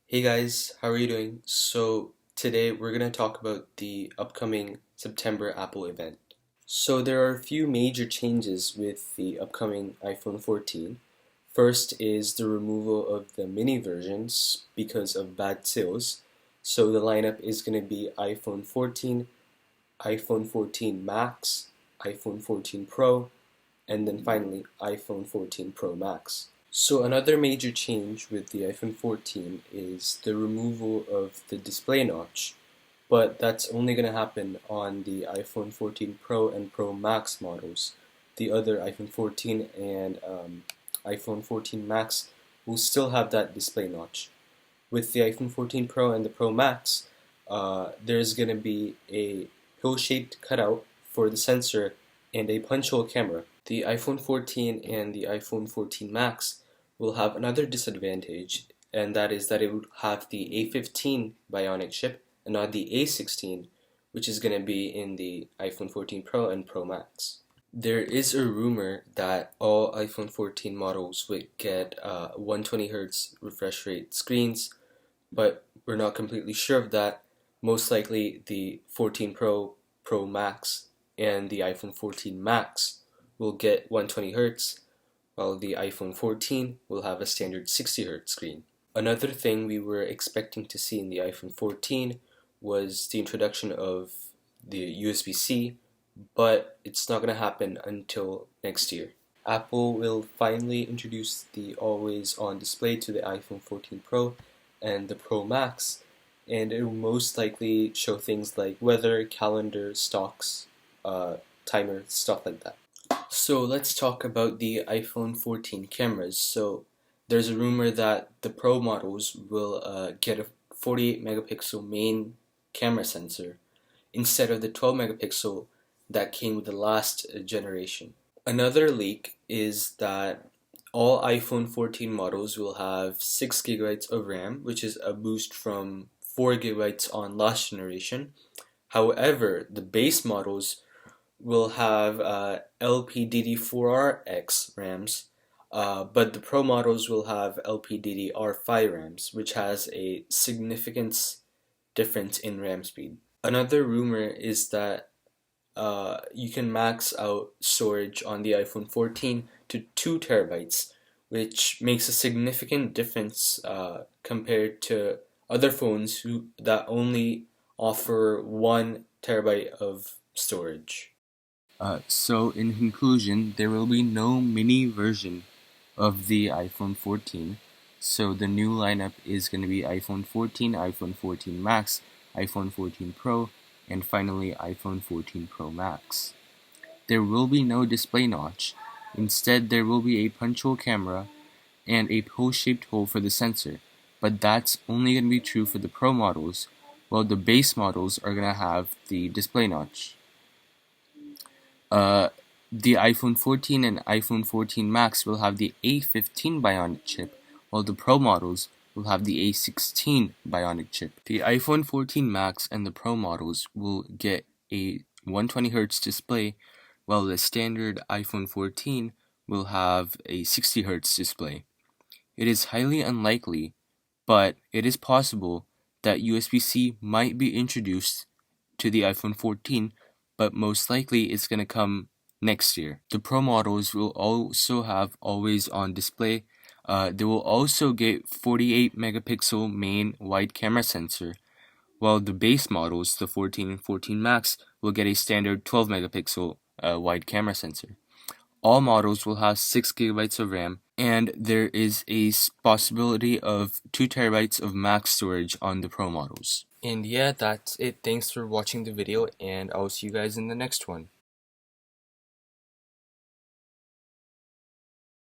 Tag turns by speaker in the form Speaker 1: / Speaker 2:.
Speaker 1: Hey guys, how are you doing? So today we're going to talk about the upcoming September Apple event. So there are a few major changes with the upcoming iPhone 14. First is the removal of the mini versions because of bad sales. So the lineup is going to be iPhone 14, iPhone 14 Max, iPhone 14 Pro, and then finally iPhone 14 Pro Max. So another major change with the iPhone 14 is the removal of the display notch, but that's only going to happen on the iPhone 14 Pro and Pro Max models. The other iPhone 14 and iPhone 14 Max will still have that display notch. With the iPhone 14 Pro and the Pro Max, there's going to be a pill-shaped cutout for the sensor and a punch hole camera. The iPhone 14 and the iPhone 14 Max will have another disadvantage, and that is that it would have the A15 Bionic chip and not the A16, which is going to be in the iPhone 14 Pro and Pro Max. There is a rumor that all iPhone 14 models would get 120Hz refresh rate screens, but we're not completely sure of that. Most likely the 14 Pro, Pro Max, and the iPhone 14 Max will get 120Hz, while the iPhone 14 will have a standard 60Hz screen. Another thing we were expecting to see in the iPhone 14 was the introduction of the USB-C, but it's not going to happen until next year. Apple will finally introduce the always-on display to the iPhone 14 Pro and the Pro Max, and it will most likely show things like weather, calendar, stocks, timer, stuff like that. So let's talk about the iPhone 14 cameras. So there's a rumor that the Pro models will get a 48 megapixel main camera sensor instead of the 12 megapixel that came with the last generation. Another leak is that all iPhone 14 models will have 6 gigabytes of RAM, which is a boost from 4 gigabytes on last generation. However, the base models will have LPDDR4X RAMs, but the Pro models will have LPDDR5 RAMs, which has a significant difference in RAM speed. Another rumor is that you can max out storage on the iPhone 14 to 2 terabytes, which makes a significant difference compared to other phones that only offer 1 terabyte of storage. So in conclusion, there will be no mini version of the iPhone 14. So the new lineup is going to be iPhone 14, iPhone 14 Max, iPhone 14 Pro, and finally iPhone 14 Pro Max. There will be no display notch. Instead, there will be a punch hole camera and a pill-shaped hole for the sensor. But that's only going to be true for the Pro models, while the base models are going to have the display notch. The iPhone 14 and iPhone 14 Max will have the A15 Bionic chip, while the Pro models will have the A16 Bionic chip. The iPhone 14 Max and the Pro models will get a 120Hz display, while the standard iPhone 14 will have a 60Hz display. It is highly unlikely, but it is possible that USB-C might be introduced to the iPhone 14, but most likely it's going to come next year. The Pro models will also have always-on display. They will also get 48 megapixel main wide camera sensor, while the base models, the 14 and 14 Max, will get a standard 12 megapixel wide camera sensor. All models will have 6 gigabytes of RAM, and there is a possibility of 2 terabytes of max storage on the Pro models. And yeah, that's it. Thanks for watching the video, and I'll see you guys in the next one.